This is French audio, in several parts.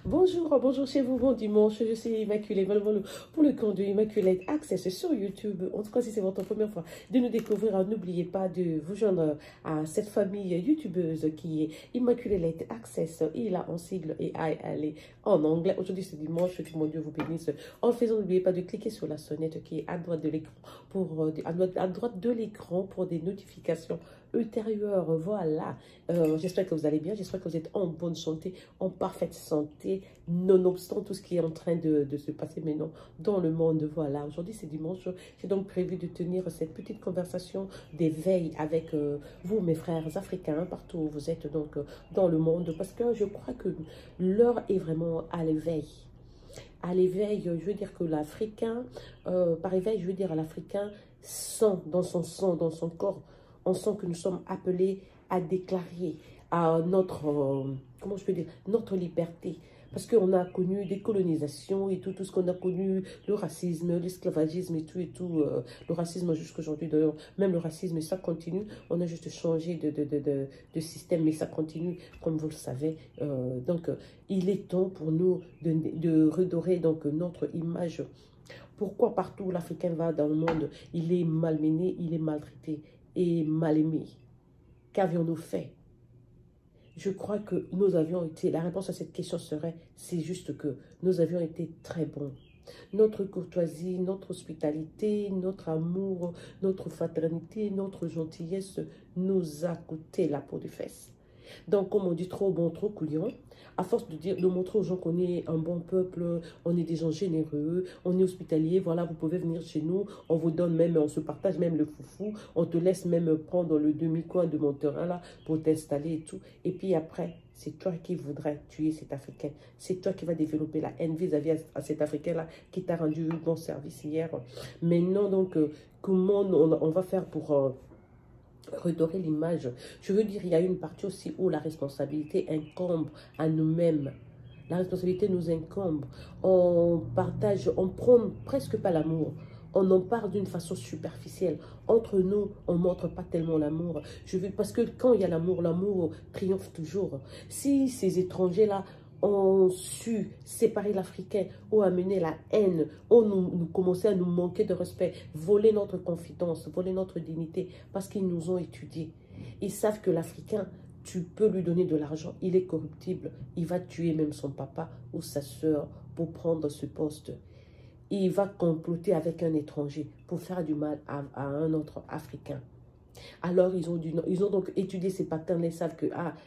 Bonjour, bonjour chez vous, bon dimanche, je suis Immaculée, pour le compte de Immaculate Access sur YouTube. En tout cas, si c'est votre première fois de nous découvrir, n'oubliez pas de vous joindre à cette famille youtubeuse qui est Immaculate Access. Il a en sigle et elle est en anglais. Aujourd'hui, c'est dimanche, que mon Dieu vous bénisse. En faisant, n'oubliez pas de cliquer sur la sonnette qui est à droite de l'écran pour des notifications ultérieures. Voilà. J'espère que vous allez bien, j'espère que vous êtes en bonne santé, en parfaite santé, nonobstant tout ce qui est en train de se passer maintenant dans le monde. Voilà, aujourd'hui c'est dimanche, j'ai donc prévu de tenir cette petite conversation d'éveil avec vous, mes frères africains, partout où vous êtes donc dans le monde, parce que je crois que l'heure est vraiment à l'éveil. À l'éveil, je veux dire que l'Africain, par éveil, je veux dire à l'Africain, sent dans son sang, dans son corps, on sent que nous sommes appelés à déclarer à notre, comment je peux dire, notre liberté. Parce qu'on a connu des colonisations et tout ce qu'on a connu, le racisme, l'esclavagisme et tout, le racisme jusqu'aujourd'hui d'ailleurs, même le racisme, ça continue, on a juste changé de système, mais ça continue, comme vous le savez. Donc, il est temps pour nous de redorer donc, notre image. Pourquoi partout où l'Africain va dans le monde, il est malmené, il est maltraité et mal aimé? Qu'avions-nous fait? Je crois que nous avions été, la réponse à cette question serait, c'est juste que nous avions été très bons. Notre courtoisie, notre hospitalité, notre amour, notre fraternité, notre gentillesse nous a coûté la peau de fesses. Donc, comme on dit, trop bon, trop couillon, à force de montrer aux gens qu'on est un bon peuple, on est des gens généreux, on est hospitalier, voilà, vous pouvez venir chez nous, on vous donne même, on se partage même le foufou, on te laisse même prendre le demi-coin de mon terrain là pour t'installer et tout. Et puis après, c'est toi qui voudrais tuer cet Africain. C'est toi qui vas développer la haine vis-à-vis à cet Africain-là qui t'a rendu bon service hier. Maintenant, donc, comment on va faire pour redorer l'image? Je veux dire, il y a une partie aussi où la responsabilité incombe à nous-mêmes. La responsabilité nous incombe. On partage, on prend presque pas l'amour. On en parle d'une façon superficielle. Entre nous, on ne montre pas tellement l'amour. Parce que quand il y a l'amour, l'amour triomphe toujours. Si ces étrangers-là ont su séparer l'Africain, ont amené la haine, ont nous commencé à nous manquer de respect, voler notre confidence, voler notre dignité, parce qu'ils nous ont étudiés. Ils savent que l'Africain, tu peux lui donner de l'argent, il est corruptible, il va tuer même son papa ou sa soeur pour prendre ce poste. Il va comploter avec un étranger pour faire du mal à un autre Africain. Alors, ils ont donc étudié ces patterns, ils savent que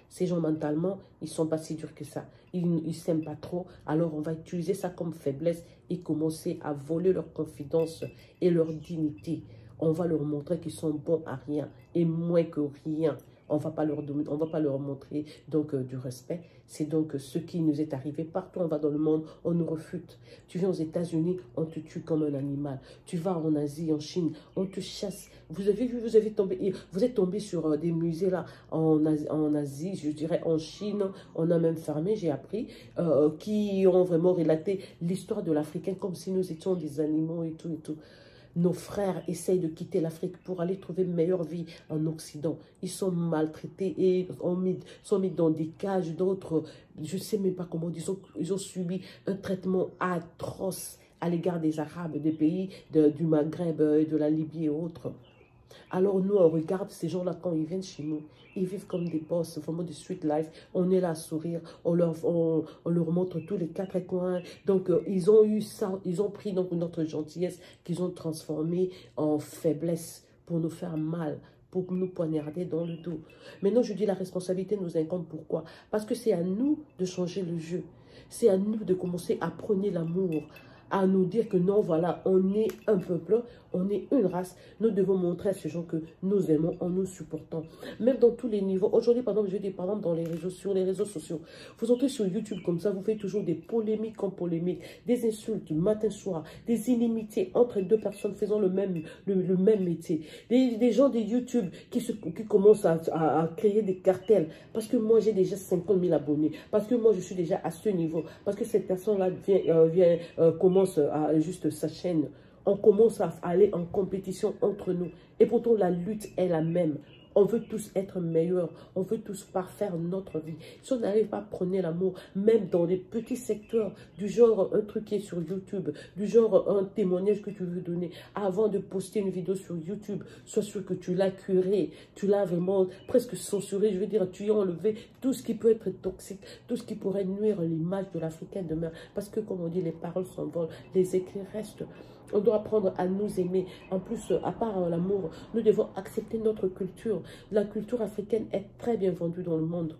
ces gens mentalement, ils ne sont pas si durs que ça. Ils ne s'aiment pas trop. Alors, on va utiliser ça comme faiblesse et commencer à voler leur confidence et leur dignité. On va leur montrer qu'ils sont bons à rien et moins que rien. On va pas leur montrer donc du respect. C'est donc ce qui nous est arrivé. Partout on va dans le monde, on nous refute. Tu viens aux États-Unis, on te tue comme un animal. Tu vas en Asie, en Chine, on te chasse. Vous avez vu, vous êtes tombé sur des musées là en Asie, je dirais en Chine. On a même fermé, j'ai appris, qui ont vraiment relaté l'histoire de l'Africain comme si nous étions des animaux et tout et tout. Nos frères essayent de quitter l'Afrique pour aller trouver une meilleure vie en Occident. Ils sont maltraités et sont mis dans des cages. D'autres, je ne sais même pas comment, ils ont subi un traitement atroce à l'égard des Arabes, des pays du Maghreb, de la Libye et autres. Alors nous, on regarde ces gens-là quand ils viennent chez nous. Ils vivent comme des boss, vraiment de street life. On est là à sourire, on leur montre tous les quatre coins. Donc, ils ont eu ça, ils ont pris donc notre gentillesse qu'ils ont transformée en faiblesse pour nous faire mal, pour nous poignarder dans le dos. Maintenant, je dis la responsabilité nous incombe. Pourquoi? Parce que c'est à nous de changer le jeu. C'est à nous de commencer à prôner l'amour, à nous dire que non, voilà, on est un peuple, on est une race. Nous devons montrer à ces gens que nous aimons en nous supportant. Même dans tous les niveaux. Aujourd'hui, par exemple, je dis par exemple sur les réseaux sociaux. Vous entrez sur YouTube comme ça, vous faites toujours des polémiques en polémiques, des insultes matin soir, des inimitiés entre deux personnes faisant le même métier. Des gens de YouTube qui commencent à créer des cartels. Parce que moi, j'ai déjà 50 000 abonnés. Parce que moi, je suis déjà à ce niveau. Parce que cette personne-là commence à juste sa chaîne. On commence à aller en compétition entre nous. Et pourtant, la lutte est la même. On veut tous être meilleurs. On veut tous parfaire notre vie. Si on n'arrive pas à prôner l'amour, même dans les petits secteurs, du genre un truc qui est sur YouTube, du genre un témoignage que tu veux donner, avant de poster une vidéo sur YouTube, sois sûr que tu l'as curé, tu l'as vraiment presque censuré, je veux dire, tu y as enlevé tout ce qui peut être toxique, tout ce qui pourrait nuire à l'image de l'Africain demain. Parce que, comme on dit, les paroles s'envolent, les écrits restent. On doit apprendre à nous aimer. En plus, à part l'amour, nous devons accepter notre culture. La culture africaine est très bien vendue dans le monde.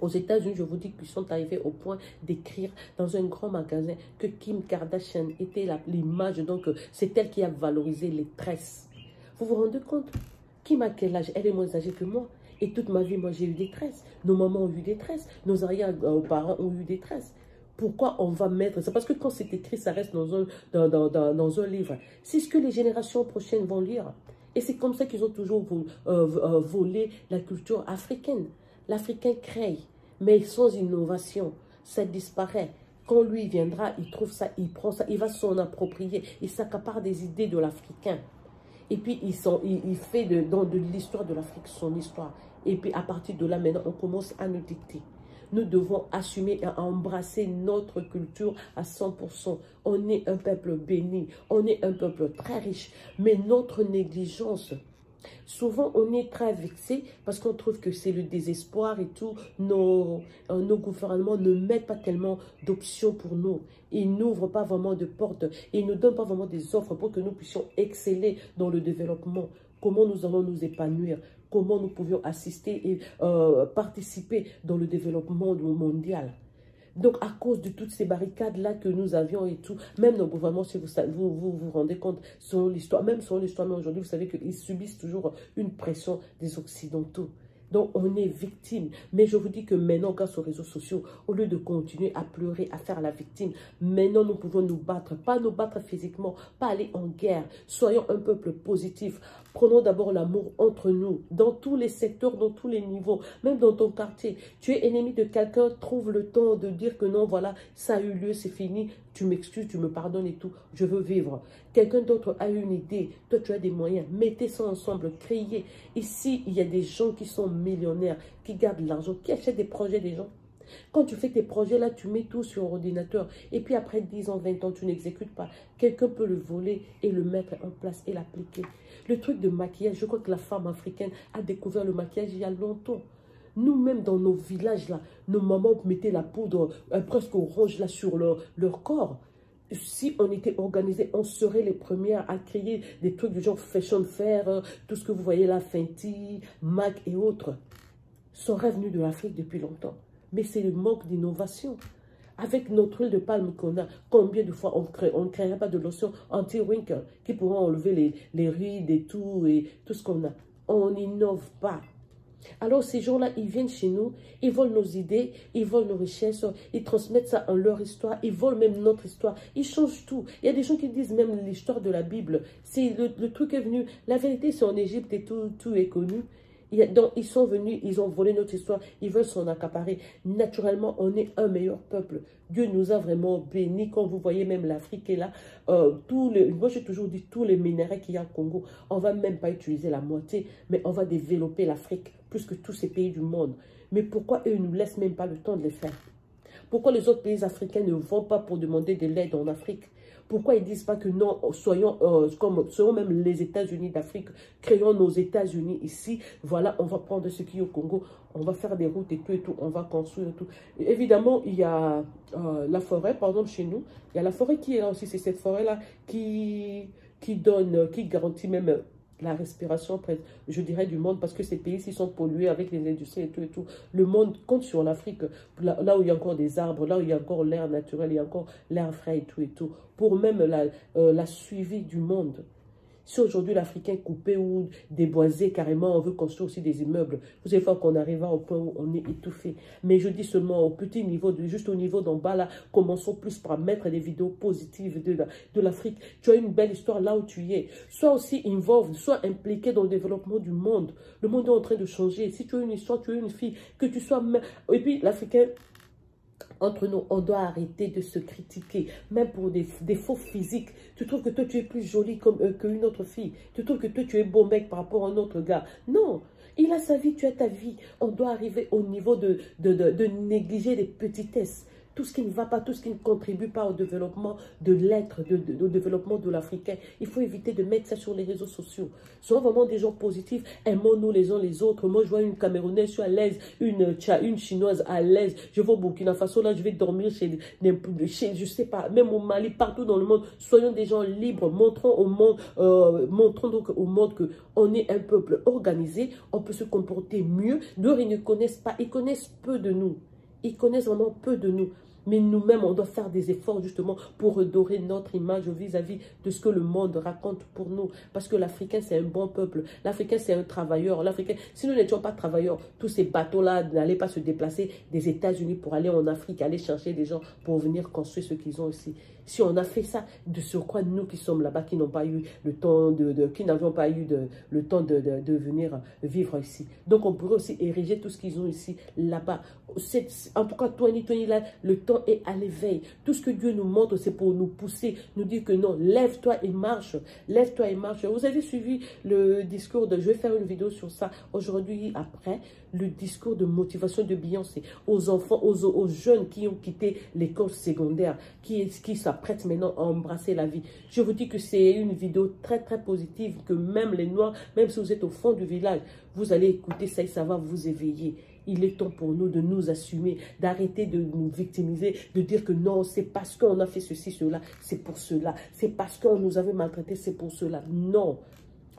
Aux États-Unis, je vous dis qu'ils sont arrivés au point d'écrire dans un grand magasin que Kim Kardashian était l'image. Donc, c'est elle qui a valorisé les tresses. Vous vous rendez compte? Kim a quel âge? Elle est moins âgée que moi. Et toute ma vie, moi, j'ai eu des tresses. Nos mamans ont eu des tresses. Nos arrière-parents ont eu des tresses. Pourquoi on va mettre... C'est parce que quand c'est écrit, ça reste dans un livre. C'est ce que les générations prochaines vont lire. Et c'est comme ça qu'ils ont toujours volé la culture africaine. L'Africain crée, mais sans innovation, ça disparaît. Quand lui viendra, il trouve ça, il prend ça, il va s'en approprier. Il s'accapare des idées de l'Africain. Et puis, il fait de l'histoire de l'Afrique son histoire. Et puis, à partir de là, maintenant, on commence à nous dicter. Nous devons assumer et embrasser notre culture à 100%. On est un peuple béni, on est un peuple très riche. Mais notre négligence, souvent on est très vexé parce qu'on trouve que c'est le désespoir et tout. Nos gouvernements ne mettent pas tellement d'options pour nous. Ils n'ouvrent pas vraiment de portes. Ils ne donnent pas vraiment des offres pour que nous puissions exceller dans le développement. Comment nous allons nous épanouir? Comment nous pouvions assister et participer dans le développement mondial. Donc, à cause de toutes ces barricades-là que nous avions et tout, même nos gouvernements, si vous rendez compte, selon l'histoire, même selon l'histoire, mais aujourd'hui, vous savez qu'ils subissent toujours une pression des Occidentaux. Donc, on est victime. Mais je vous dis que maintenant, grâce aux réseaux sociaux, au lieu de continuer à pleurer, à faire la victime, maintenant, nous pouvons nous battre. Pas nous battre physiquement, pas aller en guerre. Soyons un peuple positif. Prenons d'abord l'amour entre nous, dans tous les secteurs, dans tous les niveaux, même dans ton quartier. Tu es ennemi de quelqu'un, trouve le temps de dire que non, voilà, ça a eu lieu, c'est fini. Tu m'excuses, tu me pardonnes et tout. Je veux vivre. Quelqu'un d'autre a une idée. Toi, tu as des moyens. Mettez ça ensemble. Créez. Ici, il y a des gens qui sont millionnaires, qui gardent l'argent, qui achètent des projets des gens. Quand tu fais tes projets là, tu mets tout sur ordinateur. Et puis après 10 ans, 20 ans, tu n'exécutes pas. Quelqu'un peut le voler et le mettre en place et l'appliquer. Le truc de maquillage, je crois que la femme africaine a découvert le maquillage il y a longtemps. Nous-mêmes, dans nos villages, là, nos mamans mettaient la poudre presque orange là, sur leur corps. Si on était organisé, on serait les premières à créer des trucs du genre fashion fair, tout ce que vous voyez là, Fenty, MAC et autres. Sont revenus de l'Afrique depuis longtemps. Mais c'est le manque d'innovation. Avec notre huile de palme qu'on a, combien de fois on ne créerait pas de lotion anti-wrinkle qui pourra enlever les rides et tout ce qu'on a. On n'innove pas. Alors ces gens-là, ils viennent chez nous, ils volent nos idées, ils volent nos richesses, ils transmettent ça en leur histoire, ils volent même notre histoire, ils changent tout. Il y a des gens qui disent même l'histoire de la Bible. C'est le truc est venu, la vérité c'est en Égypte et tout est connu. Donc, ils sont venus, ils ont volé notre histoire, ils veulent s'en accaparer. Naturellement, on est un meilleur peuple. Dieu nous a vraiment bénis. Quand vous voyez même l'Afrique est là, moi j'ai toujours dit tous les minéraux qu'il y a au Congo, on ne va même pas utiliser la moitié, mais on va développer l'Afrique plus que tous ces pays du monde. Mais pourquoi eux ne nous laissent même pas le temps de les faire? Pourquoi les autres pays africains ne vont pas pour demander de l'aide en Afrique? Pourquoi ils ne disent pas que non, soyons même les États-Unis d'Afrique, créons nos États-Unis ici, voilà, on va prendre ce qui est au Congo, on va faire des routes et tout, on va construire et tout. Et évidemment, il y a la forêt, par exemple chez nous, il y a la forêt qui est là aussi, c'est cette forêt-là qui garantit même la respiration, je dirais, du monde, parce que ces pays-ci sont pollués avec les industries et tout. Le monde compte sur l'Afrique, là où il y a encore des arbres, là où il y a encore l'air naturel, il y a encore l'air frais et tout, pour même la suivi du monde. Si aujourd'hui l'Africain est coupé ou déboisé carrément, on veut construire aussi des immeubles, vous allez voir qu'on arrivera au point où on est étouffé. Mais je dis seulement au petit niveau, juste au niveau d'en bas là, commençons plus par mettre des vidéos positives de l'Afrique. Tu as une belle histoire là où tu y es. Sois aussi involved, sois impliqué dans le développement du monde. Le monde est en train de changer. Si tu as une histoire, tu as une fille, que tu sois... Et puis l'Africain... Entre nous, on doit arrêter de se critiquer, même pour des défauts physiques. Tu trouves que toi, tu es plus jolie qu'une autre fille. Tu trouves que toi, tu es beau mec par rapport à un autre gars. Non, il a sa vie, tu as ta vie. On doit arriver au niveau de négliger les petitesses. Tout ce qui ne va pas, tout ce qui ne contribue pas au développement de l'être, au développement de l'Africain. Il faut éviter de mettre ça sur les réseaux sociaux. Soyons vraiment des gens positifs. Aimons-nous les uns les autres. Moi, je vois une Camerounaise, je suis à l'aise. Une Chinoise à l'aise. Je vais au Burkina Faso, là, je vais dormir chez je sais pas, même au Mali, partout dans le monde. Soyons des gens libres. Montrons au monde, montrons donc au monde qu'on est un peuple organisé. On peut se comporter mieux. D'autres, ils ne connaissent pas. Ils connaissent peu de nous. Ils connaissent vraiment peu de nous. Mais nous-mêmes, on doit faire des efforts justement pour redorer notre image vis-à-vis de ce que le monde raconte pour nous. Parce que l'Africain, c'est un bon peuple. L'Africain, c'est un travailleur. L'Africain, si nous n'étions pas travailleurs, tous ces bateaux-là n'allaient pas se déplacer des États-Unis pour aller en Afrique, aller chercher des gens pour venir construire ce qu'ils ont ici. Si on a fait ça, de surcroît, nous qui sommes là-bas, qui n'ont pas eu le temps qui n'avions pas eu le temps de venir vivre ici. Donc, on pourrait aussi ériger tout ce qu'ils ont ici, là-bas. En tout cas, toi, là, le temps est à l'éveil. Tout ce que Dieu nous montre, c'est pour nous pousser, nous dire que non, lève-toi et marche. Lève-toi et marche. Vous avez suivi le discours je vais faire une vidéo sur ça aujourd'hui, après, le discours de motivation de Beyoncé aux enfants, aux jeunes qui ont quitté l'école secondaire, qui s'apprêtent maintenant à embrasser la vie. Je vous dis que c'est une vidéo très, très positive, que même les Noirs, même si vous êtes au fond du village, vous allez écouter ça et ça va vous éveiller. Il est temps pour nous de nous assumer, d'arrêter de nous victimiser, de dire que non, c'est parce qu'on a fait ceci, cela, c'est pour cela. C'est parce qu'on nous avait maltraité, c'est pour cela. Non.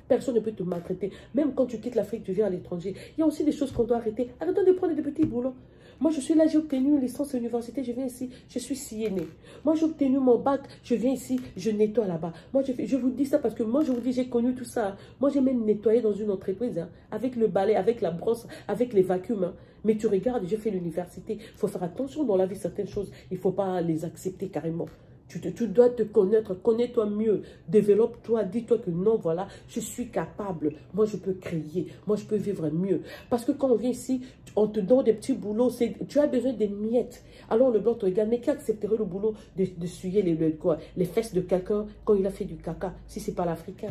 Personne ne peut te maltraiter. Même quand tu quittes l'Afrique, tu viens à l'étranger. Il y a aussi des choses qu'on doit arrêter. Arrêtons de prendre des petits boulots. Moi, je suis là, j'ai obtenu une licence à l'université, je viens ici, je suis sciennée. Moi, j'ai obtenu mon bac, je viens ici, je nettoie là-bas. Moi, je vous dis ça parce que moi, je vous dis, j'ai connu tout ça. Moi, j'ai même nettoyé dans une entreprise, hein, avec le balai, avec la brosse, avec les vacuums. Hein. Mais tu regardes, j'ai fait l'université. Il faut faire attention dans la vie, certaines choses. Il ne faut pas les accepter carrément. Tu dois te connaître, connais-toi mieux, développe-toi, dis-toi que non, voilà, je suis capable, moi je peux créer, moi je peux vivre mieux. Parce que quand on vient ici, on te donne des petits boulots, tu as besoin des miettes. Alors le blanc te regarde, mais qui accepterait le boulot de suyer les fesses de quelqu'un quand il a fait du caca, si ce n'est pas l'Africain?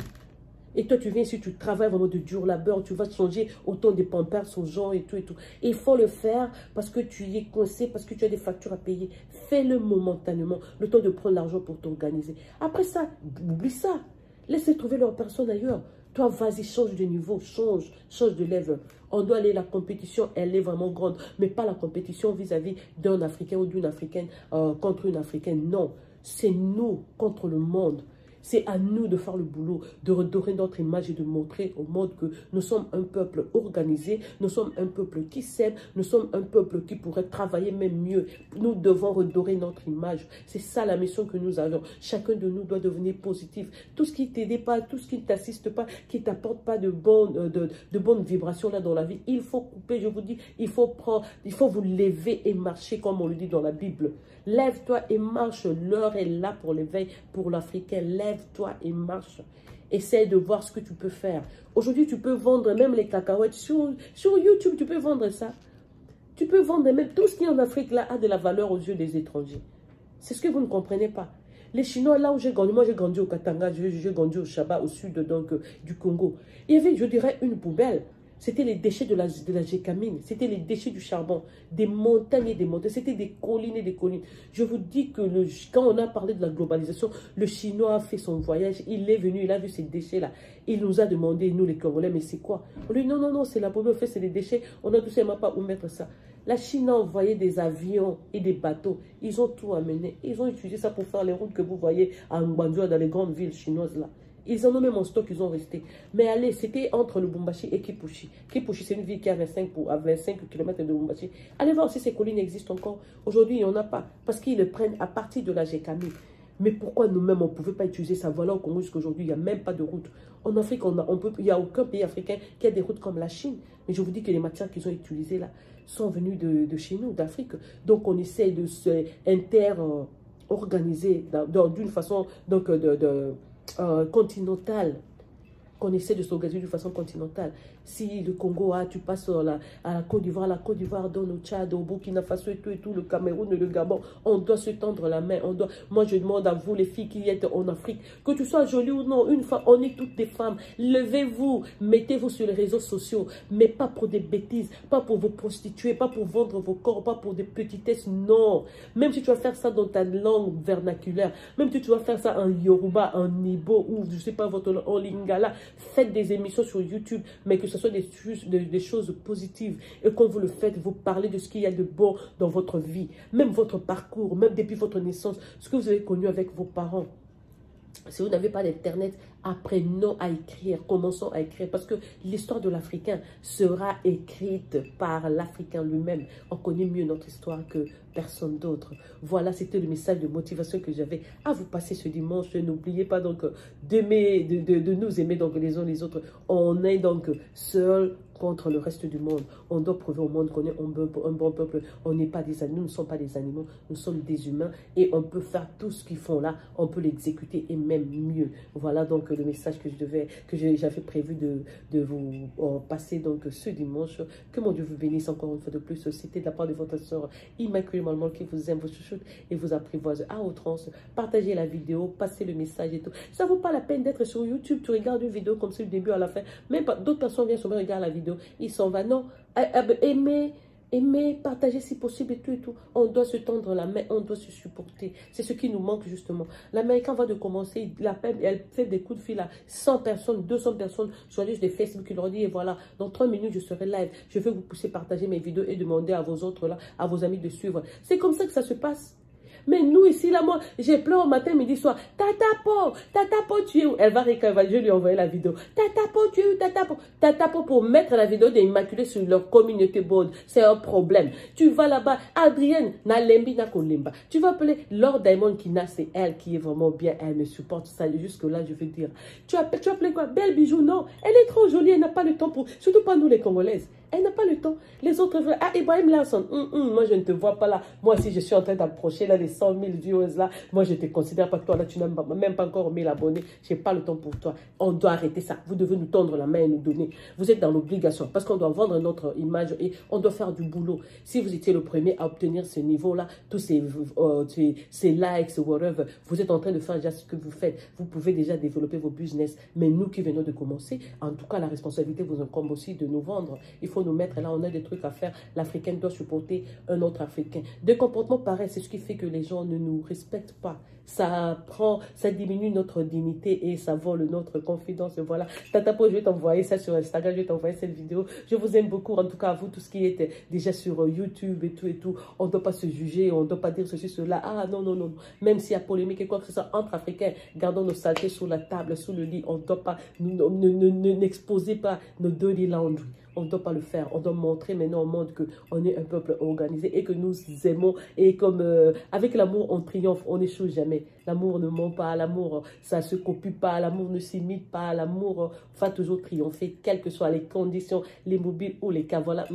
Et toi, tu viens ici, tu travailles vraiment de dur labeur, tu vas changer autant de pampers aux gens et tout et tout. Et il faut le faire parce que tu y es coincé, parce que tu as des factures à payer. Fais-le momentanément, le temps de prendre l'argent pour t'organiser. Après ça, oublie ça. Laisse-les trouver leur personne ailleurs. Toi, vas-y, change de niveau, change de level. On doit aller, la compétition, elle est vraiment grande. Mais pas la compétition vis-à-vis d'un Africain ou d'une Africaine contre une Africaine. Non, c'est nous contre le monde. C'est à nous de faire le boulot, de redorer notre image et de montrer au monde que nous sommes un peuple organisé, nous sommes un peuple qui s'aime, nous sommes un peuple qui pourrait travailler même mieux. Nous devons redorer notre image. C'est ça la mission que nous avons. Chacun de nous doit devenir positif. Tout ce qui ne t'aide pas, tout ce qui ne t'assiste pas, qui ne t'apporte pas de bonnes vibrations là dans la vie, il faut couper, je vous dis, il faut vous lever et marcher comme on le dit dans la Bible. Lève-toi et marche, l'heure est là pour l'éveil, pour l'Africain. Lève-toi et marche. Essaye de voir ce que tu peux faire. Aujourd'hui, tu peux vendre même les cacahuètes. Sur YouTube, tu peux vendre ça. Tu peux vendre même tout ce qui est en Afrique là a de la valeur aux yeux des étrangers. C'est ce que vous ne comprenez pas. Les Chinois, là où j'ai grandi, moi j'ai grandi au Katanga, j'ai grandi au Chaba, au sud donc, du Congo. Il y avait, je dirais, une poubelle. C'était les déchets de la gécamine, c'était les déchets du charbon, des montagnes et des montagnes, c'était des collines et des collines. Je vous dis que quand on a parlé de la globalisation, le Chinois a fait son voyage, il est venu, il a vu ces déchets-là. Il nous a demandé, nous les Congolais, mais c'est quoi? On lui dit non, non, non, c'est la poubelle, en fait, c'est les déchets, on n'a tout simplement pas où mettre ça. La Chine a envoyé des avions et des bateaux, ils ont tout amené, ils ont utilisé ça pour faire les routes que vous voyez à Ngbanjoua, dans les grandes villes chinoises là. Ils en ont même en stock, ils ont resté. Mais allez, c'était entre Lubumbashi et Kipushi. Kipushi, c'est une ville qui est à 25 km de Lubumbashi. Allez voir si ces collines existent encore. Aujourd'hui, il n'y en a pas. Parce qu'ils le prennent à partir de la Gécamine. Mais pourquoi nous-mêmes, on ne pouvait pas utiliser ça? Voilà au Congo jusqu'aujourd'hui, il n'y a même pas de route. En Afrique, il n'y a aucun pays africain qui a des routes comme la Chine. Mais je vous dis que les matières qu'ils ont utilisées là sont venues de chez nous, d'Afrique. Donc, on essaie de se organiser d'une façon continentale, qu'on essaie de s'organiser d'une façon continentale. Si le Congo, tu passes à la Côte d'Ivoire, donne au Tchad, au Burkina Faso et tout, le Cameroun et le Gabon, on doit se tendre la main. Moi, je demande à vous, les filles qui êtes en Afrique, que tu sois jolie ou non, une fois, on est toutes des femmes. Levez-vous, mettez-vous sur les réseaux sociaux, mais pas pour des bêtises, pas pour vous prostituer, pas pour vendre vos corps, pas pour des petitesses, non. Même si tu vas faire ça dans ta langue vernaculaire, même si tu vas faire ça en Yoruba, en Ibo, ou je sais pas, en Lingala, faites des émissions sur YouTube, mais que ce soit des choses positives. Et quand vous le faites, vous parlez de ce qu'il y a de bon dans votre vie, même votre parcours, même depuis votre naissance, ce que vous avez connu avec vos parents. Si vous n'avez pas d'internet, apprenons à écrire, commençons à écrire, parce que l'histoire de l'Africain sera écrite par l'Africain lui-même. On connaît mieux notre histoire que personne d'autre. Voilà, c'était le message de motivation que j'avais à vous passer ce dimanche. N'oubliez pas donc de nous aimer donc les uns les autres. On est donc seuls contre le reste du monde. On doit prouver au monde qu'on est un bon peuple. On n'est pas des animaux, nous ne sommes pas des animaux, nous sommes des humains et on peut faire tout ce qu'ils font là, on peut l'exécuter et même mieux. Voilà donc le message que j'avais prévu de vous passer donc ce dimanche. Que mon Dieu vous bénisse encore une fois de plus. C'était de la part de votre soeur Immaculée Mallemont qui vous aime, vous chouchoute et vous apprivoise à outrance. Partagez la vidéo, passez le message et tout. Ça ne vaut pas la peine d'être sur YouTube. Tu regardes une vidéo comme ça du début à la fin. Même d'autres personnes viennent sur moi, regardent la vidéo. Il s'en va. Non, aimer, partager si possible et tout et tout. On doit se tendre la main, on doit se supporter. C'est ce qui nous manque justement. L'Américain va de commencer, elle fait des coups de fil à 100 personnes, 200 personnes sur les Facebook. Il leur dit, et voilà, dans 3 minutes, je serai live. Je vais vous pousser à partager mes vidéos et demander à vos autres là, à vos amis de suivre. C'est comme ça que ça se passe. Mais nous, ici, là, moi, j'ai pleuré au matin, midi, soir. Tata Po, tu es où? Elle va je vais lui envoyer la vidéo. Tata Po, tu es où? Tata Po, pour mettre la vidéo d'Immaculée sur leur communauté board. C'est un problème. Tu vas là-bas. Adrienne, na lembi, na kolemba. Tu vas appeler Lord Diamond Kina, c'est elle qui est vraiment bien. Elle me supporte ça. Jusque-là, je veux dire. Tu appelles quoi? Belle bijou? Non. Elle est trop jolie. Elle n'a pas le temps pour. Surtout pas nous, les Congolaises. Elle n'a pas le temps. Les autres veulent. Ah, Ibrahim Larson. Moi, je ne te vois pas là. Moi, si je suis en train d'approcher là les 100 000 viewers là, moi, je ne te considère pas que toi là, tu n'as même pas encore 1000 abonnés. Je n'ai pas le temps pour toi. On doit arrêter ça. Vous devez nous tendre la main et nous donner. Vous êtes dans l'obligation parce qu'on doit vendre notre image et on doit faire du boulot. Si vous étiez le premier à obtenir ce niveau-là, tous ces likes, whatever, vous êtes en train de faire déjà ce que vous faites. Vous pouvez déjà développer vos business. Mais nous qui venons de commencer, en tout cas, la responsabilité vous incombe aussi de nous vendre. Il faut nous mettre là, on a des trucs à faire. L'Africain doit supporter un autre Africain. Des comportements pareils, c'est ce qui fait que les gens ne nous respectent pas. Ça diminue notre dignité et ça vole notre confidence. Voilà. Tata Po, je vais t'envoyer ça sur Instagram, je vais t'envoyer cette vidéo. Je vous aime beaucoup, en tout cas, vous, tout ce qui est déjà sur YouTube et tout. On ne doit pas se juger, on ne doit pas dire ceci, cela. Ah, non. Même s'il y a polémique et quoi que ce soit entre Africains, gardons nos saletés sur la table, sous le lit. On ne doit pas, n'exposer pas nos dirty laundry. On ne doit pas le faire. On doit montrer maintenant au monde qu'on est un peuple organisé et que nous aimons. Et comme avec l'amour, on triomphe. On n'échoue jamais. L'amour ne ment pas. L'amour, ça ne se copie pas. L'amour ne s'imite pas. L'amour va toujours triompher, quelles que soient les conditions, les mobiles ou les cas. Voilà.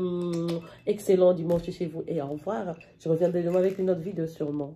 Excellent dimanche chez vous et au revoir. Je reviendrai demain avec une autre vidéo sûrement.